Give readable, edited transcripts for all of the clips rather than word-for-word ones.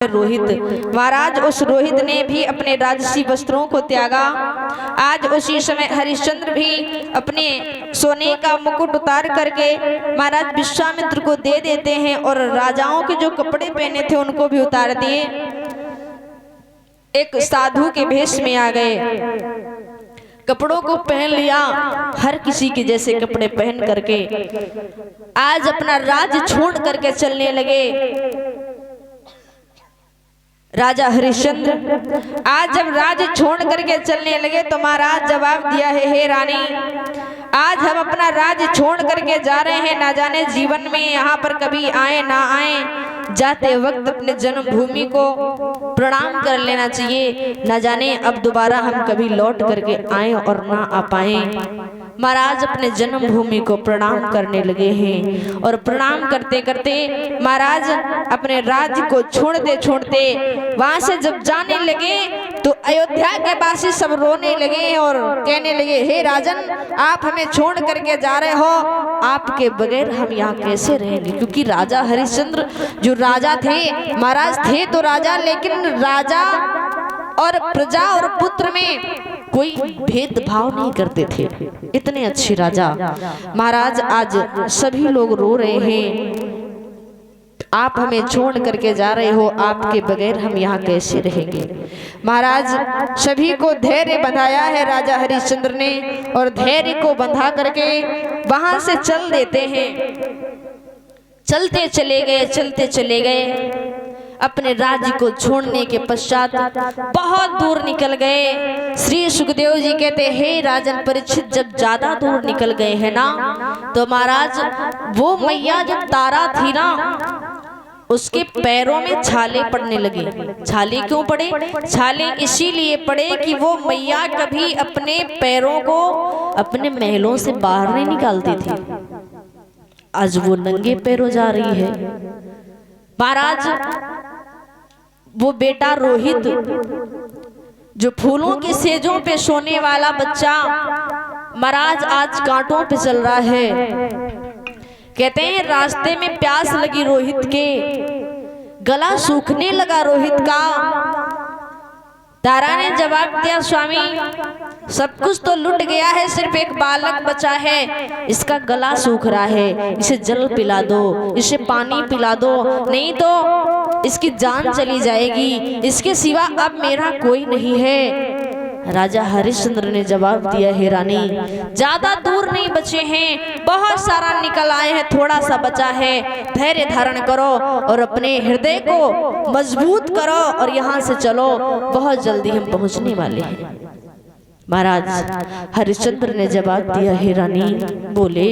रोहित महाराज। उस रोहित ने भी अपने राजसी वस्त्रों को त्यागा। आज उसी समय हरिश्चंद्र भी अपने सोने का मुकुट उतार करके महाराज विश्वामित्र को दे देते हैं और राजाओं के जो कपड़े पहने थे उनको भी उतार दिए। एक साधु के भेष में आ गए, कपड़ों को पहन लिया, हर किसी के जैसे कपड़े पहन करके आज अपना राज छोड़ करके चलने लगे। राजा हरिश्चंद्र आज जब राज छोड़ करके चलने लगे तो महाराज जवाब दिया है, हे रानी, आज हम अपना राज छोड़ करके जा रहे हैं, ना जाने जीवन में यहाँ पर कभी आए ना आए, जाते वक्त अपने जन्मभूमि को प्रणाम कर लेना चाहिए, ना जाने अब दोबारा हम कभी लौट करके आए और ना आ पाए। महाराज अपने जन्मभूमि को प्रणाम करने लगे हैं और प्रणाम करते करते महाराज अपने राज्य को छोड़ते छोड़ते वहां से जब जाने लगे तो अयोध्या के वासी सब रोने लगे और कहने लगे, हे राजन, आप हमें छोड़ करके जा रहे हो, आपके बगैर हम यहाँ कैसे रहेंगे। क्योंकि राजा हरिश्चंद्र जो राजा थे, महाराज थे तो राजा, लेकिन राजा और प्रजा और पुत्र में कोई भेदभाव नहीं करते थे, इतने अच्छे राजा। महाराज आज सभी लोग रो रहे हैं, आप हमें छोड़ करके जा रहे हो, आपके बगैर हम यहाँ कैसे रहेंगे। महाराज सभी को धैर्य बंधाया है राजा हरिश्चंद्र ने और धैर्य को बंधा करके वहां से चल देते हैं। चलते चले गए अपने राज्य को छोड़ने के पश्चात बहुत दूर निकल गए। श्री सुखदेव जी कहते, हे राजन परीक्षित, जब ज्यादा दूर निकल गए हैं ना तो महाराज वो मैया जो तारा थी ना, उसके पैरों में छाले पड़ने लगे। छाले क्यों पड़े? छाले इसीलिए पड़े कि वो मैया कभी अपने पैरों को अपने महलों से बाहर नहीं निकालती थी, आज वो नंगे पैरों जा रही है। महाराज वो बेटा रोहित जो फूलों की सेजों पे सोने वाला बच्चा, महाराज आज कांटों पे चल रहा है। कहते हैं रास्ते में प्यास लगी रोहित के, गला सूखने लगा रोहित का। तारा ने जवाब दिया, स्वामी सब कुछ तो लुट गया है, सिर्फ एक बालक बचा है, इसका गला सूख रहा है, इसे जल पिला दो, इसे पानी पिला दो, नहीं तो इसकी जान चली जाएगी, इसके सिवा अब मेरा कोई नहीं है। राजा हरिश्चंद्र ने जवाब दिया, हे रानी, ज्यादा दूर नहीं बचे हैं, बहुत सारा निकल आए हैं, थोड़ा सा बचा है, धैर्य धारण करो और अपने हृदय को मजबूत करो और यहाँ से चलो, बहुत जल्दी हम पहुंचने वाले हैं। महाराज हरिश्चंद्र ने जवाब दिया, हे रानी, बोले,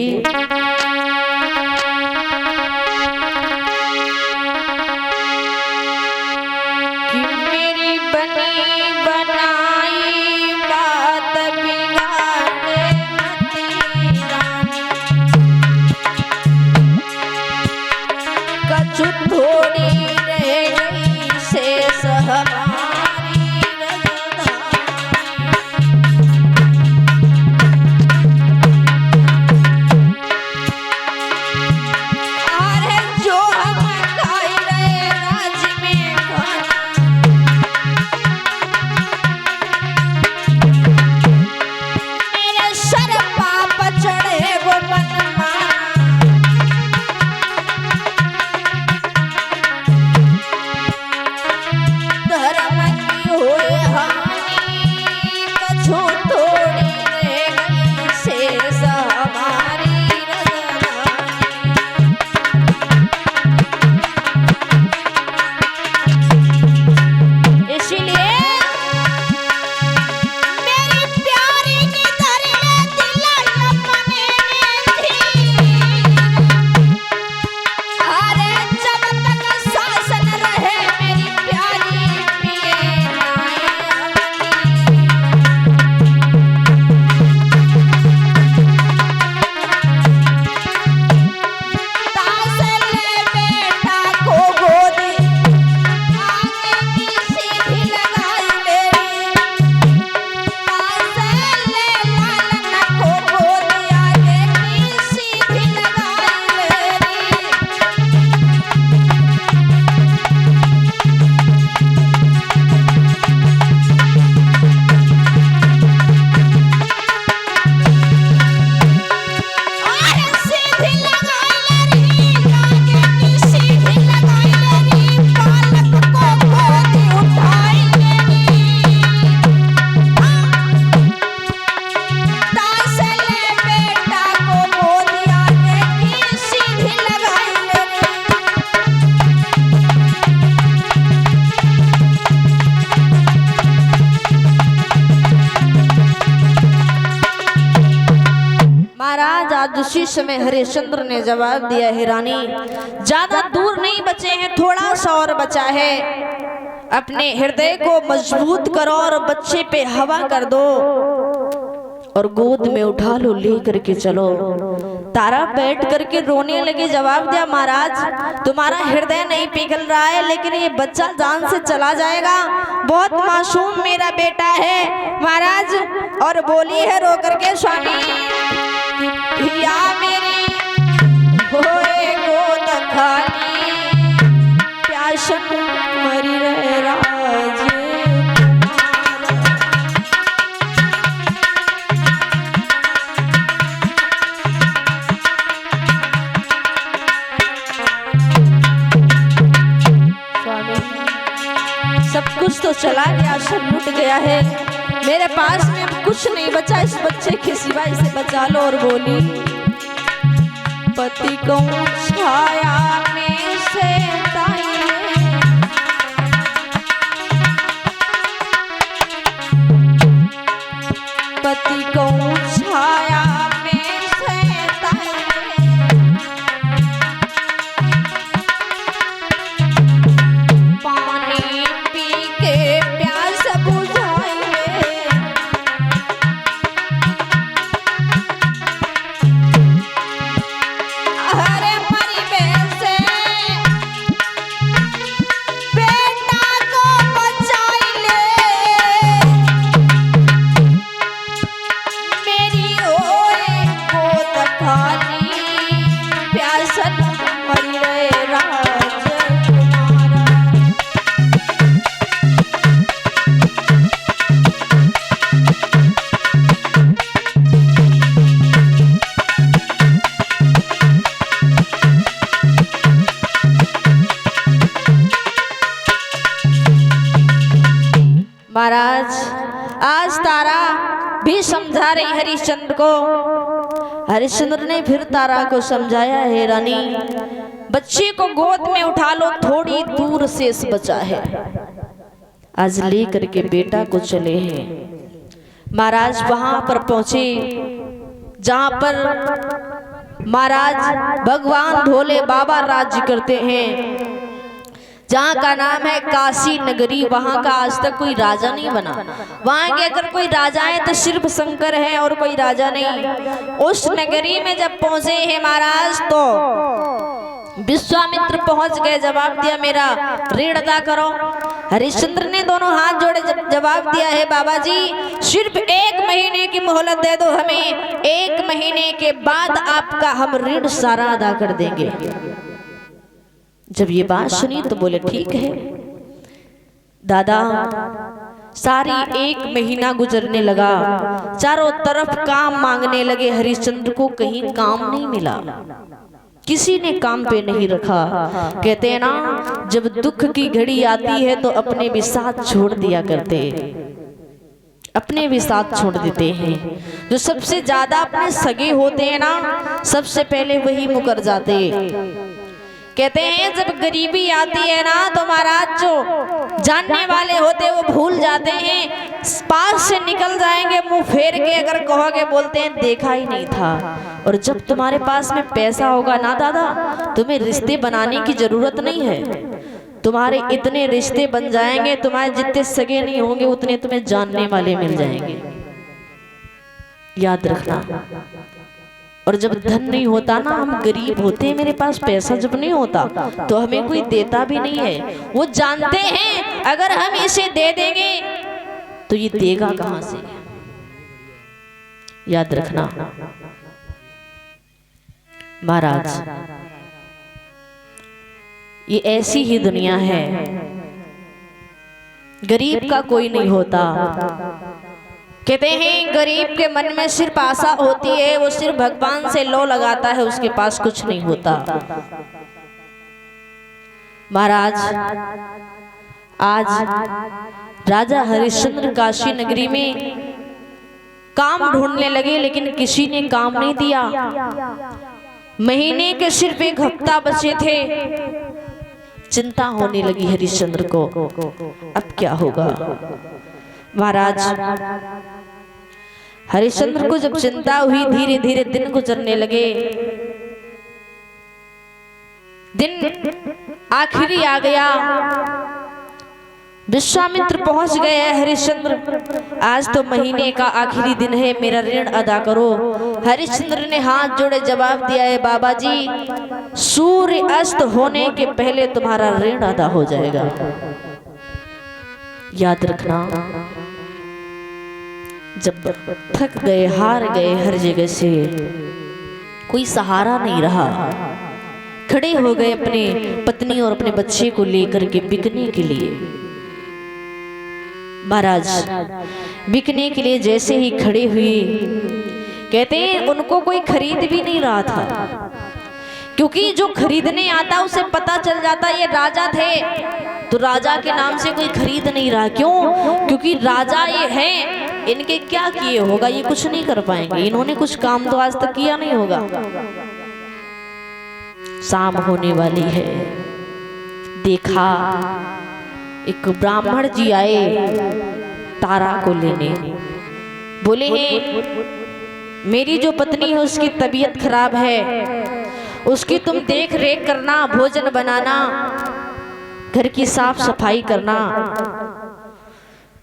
धर्म समय हरिश्चंद्र ने जवाब दिया, हे रानी ज्यादा दूर नहीं बचे हैं, थोड़ा सा और बचा है। अपने हृदय को मजबूत करो और बच्चे पे हवा कर दो और गोद में उठा लो, ले करके चलो। तारा बैठ करके रोने लगे। जवाब दिया, महाराज तुम्हारा हृदय नहीं पिघल रहा है, लेकिन ये बच्चा जान से चला जाएगा, बहुत मासूम मेरा बेटा है महाराज। और बोली है रो करके, स्वामी या मेरी होए गोद खाली, प्यासन मरी रहे राज। सब कुछ तो चला गया, सब लुट गया है, मेरे पास में अब कुछ नहीं बचा इस बच्चे के सिवा, इसे बचा लो। और बोली, पति को छाया में से पति को छाया में से पानी पी के प्यास बुझाइए। अरे मरी से बेटा को बचाइए, मेरी ओए गोद खाली, प्यासन मरी रहे राज। महाराज आज तारा भी समझा रही हरिश्चंद्र को। हरिश्चंद्र ने फिर तारा को समझाया, हे रानी बच्चे को गोद में उठा लो, थोड़ी दूर शेष बचा है। आज ले करके बेटा को चले हैं। महाराज वहां पर पहुंचे जहां पर महाराज भगवान भोले बाबा राज्य करते हैं, जहाँ का नाम है काशी नगरी। वहाँ का आज तक कोई राजा नहीं बना। वहाँ के अगर कोई राजा है तो सिर्फ शंकर है और कोई राजा नहीं। उस नगरी में जब पहुंचे हैं महाराज तो विश्वामित्र पहुंच गए। जवाब दिया, मेरा ऋण अदा करो। हरिश्चंद्र ने दोनों हाथ जोड़े जवाब दिया, है बाबा जी सिर्फ 1 महीने की मोहलत दे दो हमें, 1 महीने के बाद आपका हम ऋण सारा अदा कर देंगे। जब ये बात सुनी तो बोले, ठीक है दादा। सारी 1 महीना गुजरने लगा, चारों तरफ काम मांगने लगे। हरिश्चंद्र को कहीं काम नहीं मिला, किसी ने काम पे नहीं रखा। कहते हैं ना, जब दुख की घड़ी आती है तो अपने भी साथ छोड़ दिया करते, अपने भी साथ छोड़ देते हैं। जो सबसे ज्यादा अपने सगे होते हैं ना, सबसे पहले वही मुकर जाते। कहते हैं जब गरीबी आती है ना तो महाराज जो जानने वाले होते वो भूल जाते हैं, पास से निकल जाएंगे मुंह फेर के। अगर कहोगे बोलते हैं देखा ही नहीं था। और जब तुम्हारे पास में पैसा होगा ना दादा, तुम्हें रिश्ते बनाने की जरूरत नहीं है। तुम्हारे इतने रिश्ते बन जाएंगे, तुम्हारे जितने सगे नहीं होंगे उतने तुम्हें जानने वाले मिल जाएंगे। याद रखना। और जब धन नहीं होता ना, हम गरीब होते हैं, मेरे पास पैसा जब नहीं होता तो हमें कोई देता भी नहीं है। वो जानते हैं अगर हम इसे दे देंगे तो ये देगा कहां से। याद रखना महाराज, ये ऐसी ही दुनिया है, गरीब का कोई नहीं होता। कहते हैं गरीब के मन में सिर्फ आशा होती है, वो सिर्फ भगवान से लो लगाता है, उसके पास कुछ नहीं होता। महाराज आज राजा हरिश्चंद्र काशी नगरी में काम ढूंढने लगे, लेकिन किसी ने काम नहीं दिया। महीने के सिर्फ 1 हफ्ता बचे थे। चिंता होने लगी हरिश्चंद्र को, अब क्या होगा। महाराज हरिश्चंद्र को जब चिंता हुई, धीरे धीरे दिन गुजरने लगे। दिन आखिरी आ गया, विश्वामित्र पहुंच गए हैं। हरिश्चंद्र आज तो महीने का आखिरी दिन है, मेरा ऋण अदा करो। हरिश्चंद्र ने हाथ जोड़े जवाब दिया है, बाबा जी सूर्य अस्त होने के पहले तुम्हारा ऋण अदा हो जाएगा। याद रखना, जब थक गए, हार गए, हर जगह से कोई सहारा नहीं रहा, खड़े हो गए अपने पत्नी और अपने बच्चे को लेकर के बिकने के लिए। महाराज बिकने के लिए जैसे ही खड़े हुए, कहते हैं उनको कोई खरीद भी नहीं रहा था, क्योंकि जो खरीदने आता उसे पता चल जाता ये राजा थे, तो राजा के नाम से कोई खरीद नहीं रहा। क्यों? क्योंकि राजा ये हैं, इनके क्या किए होगा, ये कुछ नहीं कर पाएंगे, इन्होंने कुछ काम तो आज तक किया नहीं होगा। शाम होने वाली है, देखा एक ब्राह्मण जी आए तारा को लेने। बोले हैं मेरी जो पत्नी है उसकी तबीयत खराब है, उसकी तुम देख रेख करना, भोजन बनाना, घर की साफ सफाई करना।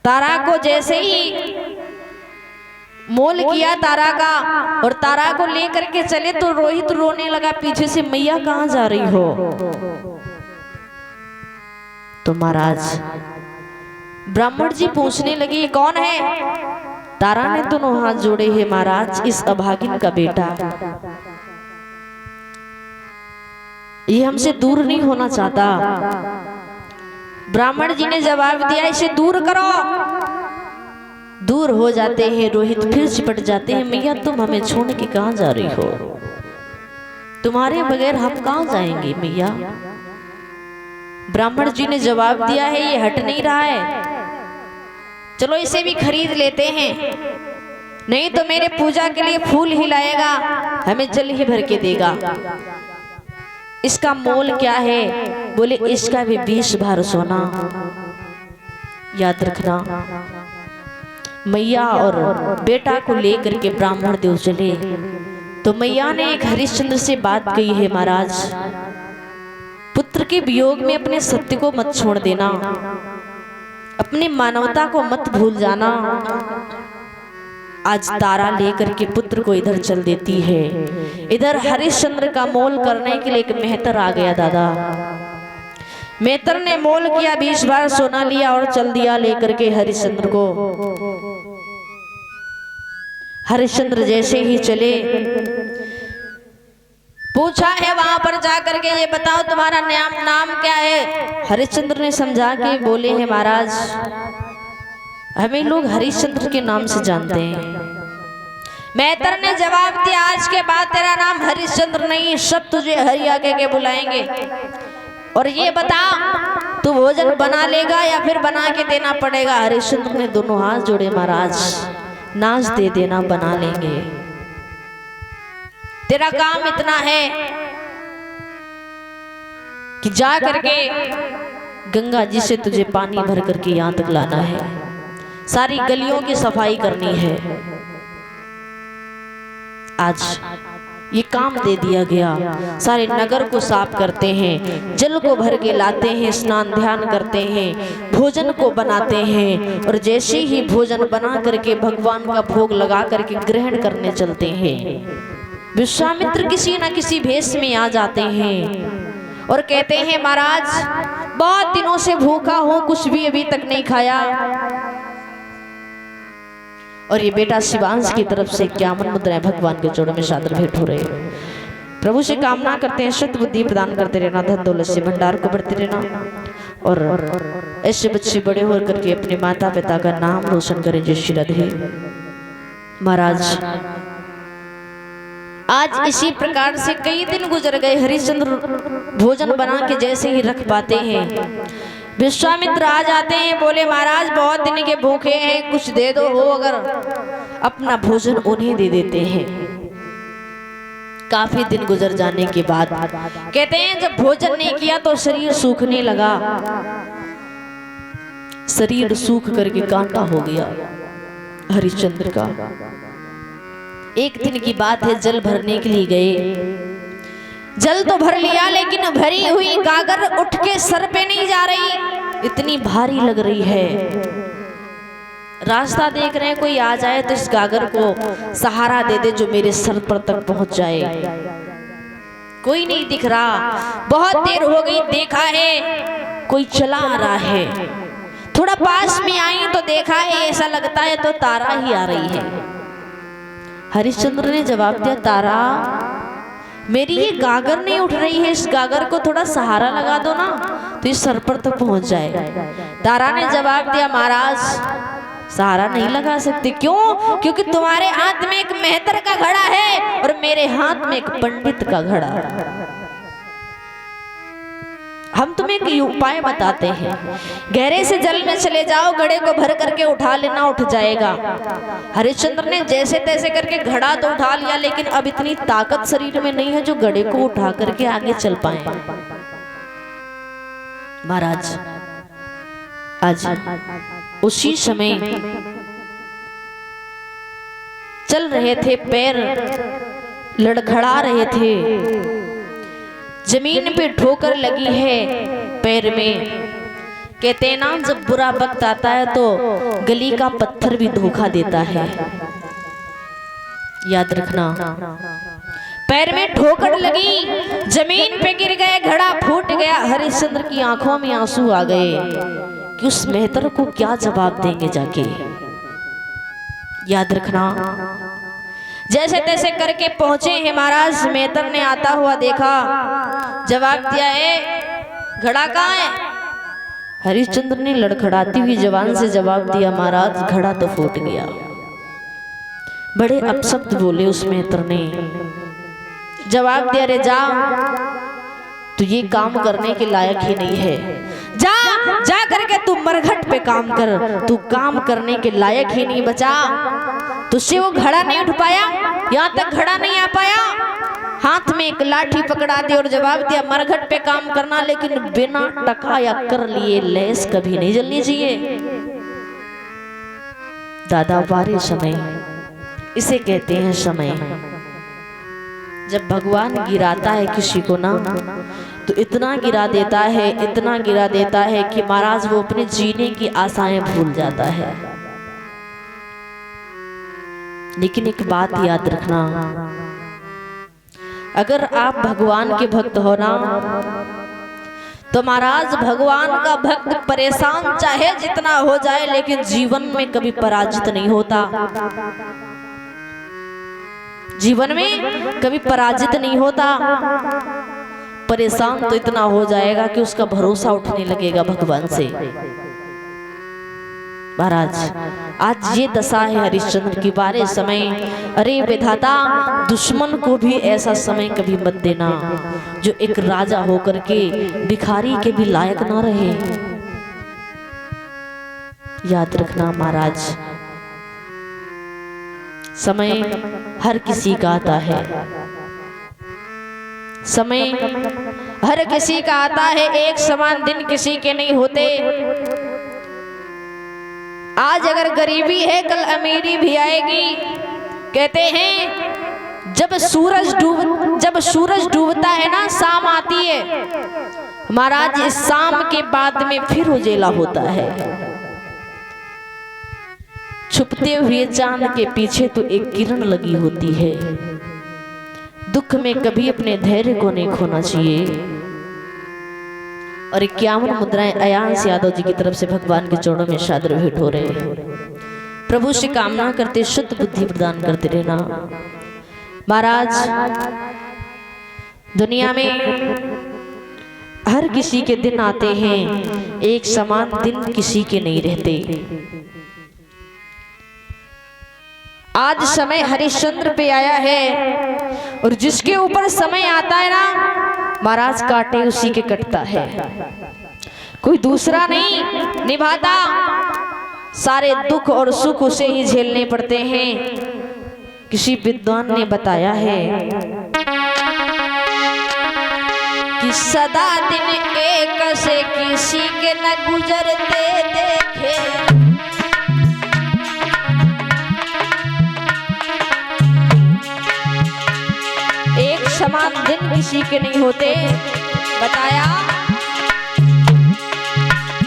तारा को जैसे ही मोल किया तारा का और तारा को लेकर के चले तो रोहित रोने लगा पीछे से, मैया कहाँ जा रही हो? तो महाराज ब्राह्मण जी पूछने लगे ये कौन है? तारा ने दोनों हाथ जोड़े हैं, महाराज इस अभागिन का बेटा, ये हमसे दूर नहीं होना चाहता। ब्राह्मण जी ने जवाब दिया इसे दूर करो। दूर हो जाते हैं, रोहित फिर चिपट जाते हैं, मैया तुम हमें छोड़ के कहाँ जा रही हो? तुम्हारे बगैर हम कहाँ जाएंगे मैया? ब्राह्मण जी ने जवाब दिया है ये हट नहीं रहा है, चलो इसे भी खरीद लेते हैं, नहीं तो मेरे पूजा के लिए फूल ही लाएगा, हमें जल ही भर के देगा। इसका मोल क्या है? बोले इसका भी 20 भार सोना। याद रखना, मैया और बेटा को लेकर के ब्राह्मण देव चले तो मैया ने एक हरिश्चंद्र से बात कही है, महाराज पुत्र के वियोग में अपने सत्य को मत छोड़ देना, अपनी मानवता को मत भूल जाना। आज तारा लेकर के पुत्र को इधर चल देती है, इधर हरिश्चंद्र का मोल करने के लिए एक मेहतर आ गया। दादा मेहतर ने मोल किया, 20 बार सोना लिया और चल दिया लेकर के हरिश्चंद्र को। हरिश्चंद्र जैसे ही चले, पूछा है वहां पर जाकर के ये बताओ तुम्हारा नाम क्या है? हरिश्चंद्र ने समझा के बोले हैं महाराज हमें लोग हरिश्चंद्र के नाम से जानते हैं। मेहतर ने जवाब दिया आज के बाद तेरा नाम हरिश्चंद्र नहीं, सब तुझे हरिया के बुलाएंगे। और ये बता तू भोजन बना लेगा या फिर बना के देना पड़ेगा? हरिश्चंद्र ने दोनों हाथ जोड़े, महाराज नाच दे देना, बना लेंगे। तेरा काम इतना है कि जा करके गंगा जी से तुझे पानी भर करके यहाँ तक लाना है, सारी गलियों की सफाई करनी है। आज ये काम दे दिया गया, सारे नगर को साफ करते हैं, जल को भर के लाते हैं, स्नान ध्यान करते हैं, भोजन को बनाते हैं और जैसे ही भोजन बना करके भगवान का भोग लगा करके ग्रहण करने चलते हैं। विश्वामित्र किसी न किसी भेष में आ जाते हैं और कहते हैं महाराज बहुत दिनों से भूखा हूं, कुछ भी अभी तक नहीं खाया। और ये बेटा शिवांश की तरफ से 51 मुद्राएं भगवान के चरणों में सादर भेंट हो रहे हैं। प्रभु से कामना करते हैं सत बुद्धि प्रदान करते रहना, धन दौलत से भंडार को बढ़ते रहना और ऐसे बच्चे बड़े होकर के अपने माता पिता का नाम रोशन करें। जय श्री राधे। महाराज आज इसी प्रकार से कई दिन गुजर गए। हरिश्चंद्र भोजन बना के जैसे ही रख पाते हैं, विश्वामित्र आ जाते हैं, बोले महाराज बहुत दिन के भूखे हैं, कुछ दे दो हो अगर। अपना भोजन उन्हें दे देते हैं। काफी दिन गुजर जाने के बाद कहते हैं जब भोजन नहीं किया तो शरीर सूखने लगा, शरीर सूख करके कांटा हो गया हरिश्चंद्र का। एक दिन की बात है, जल भरने के लिए गए। जल तो भर लिया लेकिन भरी हुई गागर उठ के सर पे नहीं जा रही, इतनी भारी लग रही है। रास्ता देख रहे हैं, कोई आ जाए तो इस गागर को सहारा दे दे जो मेरे सर पर तक पहुंच जाए। कोई नहीं दिख रहा, बहुत देर हो गई, देखा है कोई चला आ रहा है। थोड़ा पास में आई तो देखा है ऐसा लगता है तो तारा ही आ रही है। हरिश्चंद्र ने जवाब दिया, तारा मेरी ये गागर नहीं उठ रही है, इस गागर को थोड़ा सहारा लगा दो ना तो इस सर पर तक पहुंच जाए। तारा ने जवाब दिया, महाराज सहारा नहीं लगा सकते। क्यों? क्योंकि तुम्हारे हाथ में एक मेहतर का घड़ा है और मेरे हाथ में एक पंडित का घड़ा। हम तुम्हें एक उपाय बताते हैं, गहरे से जल में चले जाओ, घड़े को भर करके उठा लेना, उठ जाएगा। हरिश्चंद्र ने जैसे तैसे करके घड़ा तो उठा लिया, लेकिन अब इतनी ताकत शरीर में नहीं है जो घड़े को उठा करके आगे चल पाए। महाराज आज उसी समय चल रहे थे, पैर लड़खड़ा रहे थे, जमीन पे ठोकर लगी है पैर में। कहते हैं ना, जब बुरा वक्त आता है तो गली का पत्थर भी धोखा देता है। याद रखना, पैर में ठोकर लगी, जमीन पे गिर गए, घड़ा फूट गया। हरिश्चंद्र की आंखों में आंसू आ गए कि उस मेहतर को क्या जवाब देंगे जाके। याद रखना, जैसे तैसे करके पहुंचे हैं महाराज। मेहतर ने आता हुआ देखा, जवाब दिया, है घड़ा कहाँ है? हरिश्चंद्र ने लड़खड़ाती हुई जवान से जवाब दिया, महाराज घड़ा तो फूट गया। बड़े अपशब्द बोले उस मेहतर ने, जवाब दिया, रे जा, तू ये काम करने के लायक ही नहीं है, जा जा करके तू मरघट पे काम कर, तू काम करने के लायक ही नहीं बचा। तुझसे वो घड़ा नहीं उठ पाया, यहाँ तक घड़ा नहीं आ पाया। हाथ में एक लाठी पकड़ा दी और जवाब दिया, मरघट पे काम करना, लेकिन बिना टका या कर लिए लेस कभी नहीं जलनी चाहिए। दादा वारे समय, इसे कहते हैं समय। जब भगवान गिराता है किसी को ना, तो इतना गिरा देता है, इतना गिरा देता है कि महाराज वो अपने जीने की आशाएं भूल जाता है। लेकिन एक बात याद रखना, अगर आप भगवान के भक्त हो ना, तो महाराज भगवान का भक्त परेशान चाहे जितना हो जाए, लेकिन जीवन में कभी पराजित नहीं होता। जीवन में कभी पराजित नहीं होता। परेशान तो इतना हो जाएगा कि उसका भरोसा उठने लगेगा भगवान से। महाराज आज ये दशा है हरिश्चंद्र की, बारे समय। अरे विधाता, दुश्मन को भी ऐसा समय कभी मत देना जो एक राजा होकर के भिखारी के भी लायक ना रहे। याद रखना महाराज, समय हर किसी का आता है, समय हर किसी का आता है, एक समान दिन किसी के नहीं होते। आज अगर गरीबी है, कल अमीरी भी आएगी। कहते हैं जब सूरज डूबता है ना, शाम आती है महाराज, इस शाम के बाद में फिर उजेला होता है। छुपते हुए चांद के पीछे तो एक किरण लगी होती है। दुख में कभी अपने धैर्य को नहीं खोना चाहिए। और 51 मुद्राएं अयांश यादव जी की तरफ से भगवान के चरणों में सादर भेंट हो रहे हैं। प्रभु से कामना करते शुद्ध बुद्धि प्रदान करते रहना। महाराज दुनिया में हर किसी के दिन आते हैं, एक समान दिन किसी के नहीं रहते। आज समय हरिश्चंद्र पे आया है और जिसके ऊपर समय आता है ना महाराज, काटे उसी के कटता है, कोई दूसरा नहीं निभाता। सारे दुख और सुख उसे ही झेलने पड़ते हैं। किसी विद्वान ने बताया है कि सदा दिन एक से किसी के न गुजरते देखे, किसी के नहीं होते। बताया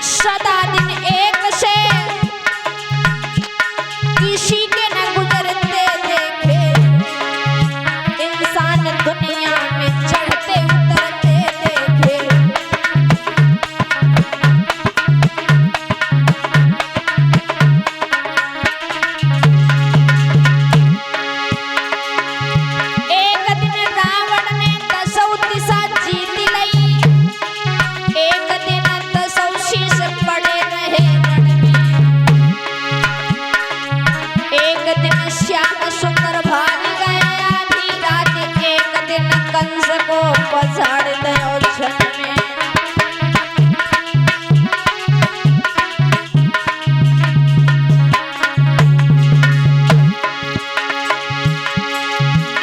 सदा दिन एक से किसी के न गुजरते देखे, इंसान दुनिया में चढ़ते उतरते देखे। एक दिन रावण ने 10 दिशा जीत लई, एक दिन 10 शीश पड़े रहे रण में। एक दिन श्याम सुंदर भाग गए आधी रात, एक दिन कंस को पछाड़ दो क्षण में।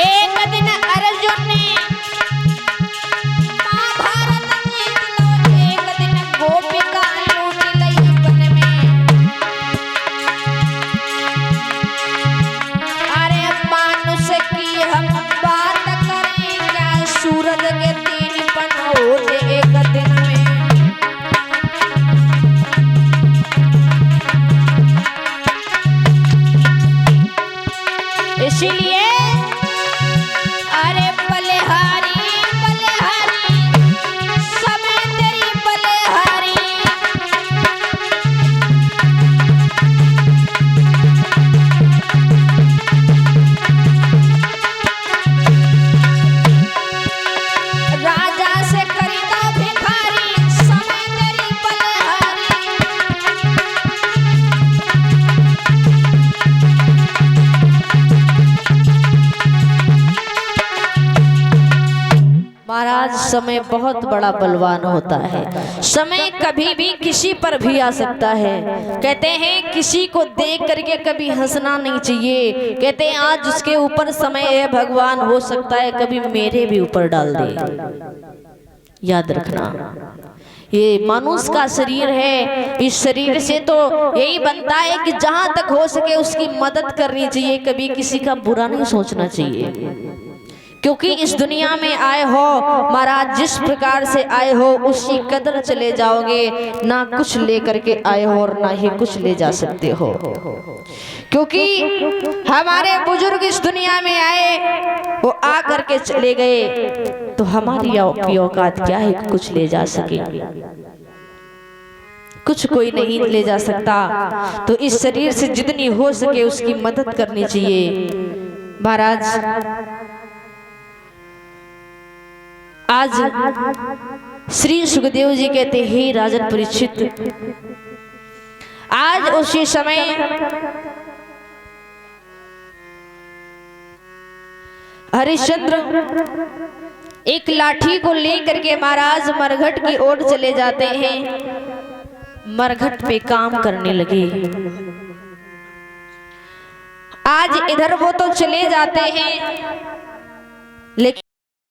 एक दिन अर्जुन ने महाभारत जीत लो, एक दिन गोपिका लूट लई वन में। अरे मानुष की हम बात करें क्या, सूरज के 3 पन होते एक दिन में। इसीलिए अरे बलिहारी बलिहारी, समय तेरी बलिहारी। राजा से खरीदा भिखारी, समय तेरी बलिहारी। महाराज समय बहुत बड़ा बलवान होता है। समय कभी भी किसी पर भी आ सकता है। कहते हैं किसी को देख करके कभी हंसना नहीं चाहिए। कहते हैं आज उसके ऊपर समय है भगवान, हो सकता है कभी मेरे भी ऊपर डाल दे। याद रखना ये मनुष्य का शरीर है, इस शरीर से तो यही बनता है कि जहां तक हो सके उसकी मदद करनी चाहिए, कभी किसी का बुरा नहीं सोचना चाहिए। क्योंकि इस दुनिया में आए हो महाराज, जिस प्रकार से आए हो उसी कदर चले जाओगे। ना कुछ लेकर के आए हो और ना ही कुछ ले जा सकते हो। क्योंकि हमारे बुजुर्ग इस दुनिया में आए, वो आ करके चले गए, तो हमारी औकात क्या है कुछ ले जा सके? कुछ कोई नहीं ले जा सकता। तो इस शरीर से जितनी हो सके उसकी मदद करनी चाहिए। महाराज आज श्री सुखदेव जी कहते हैं, हे राजन परीक्षित, आज उसी समय हरिश्चंद्र एक लाठी को लेकर के महाराज मरघट की ओर चले जाते हैं। मरघट पे काम करने लगे। आज इधर वो तो चले जाते हैं, लेकिन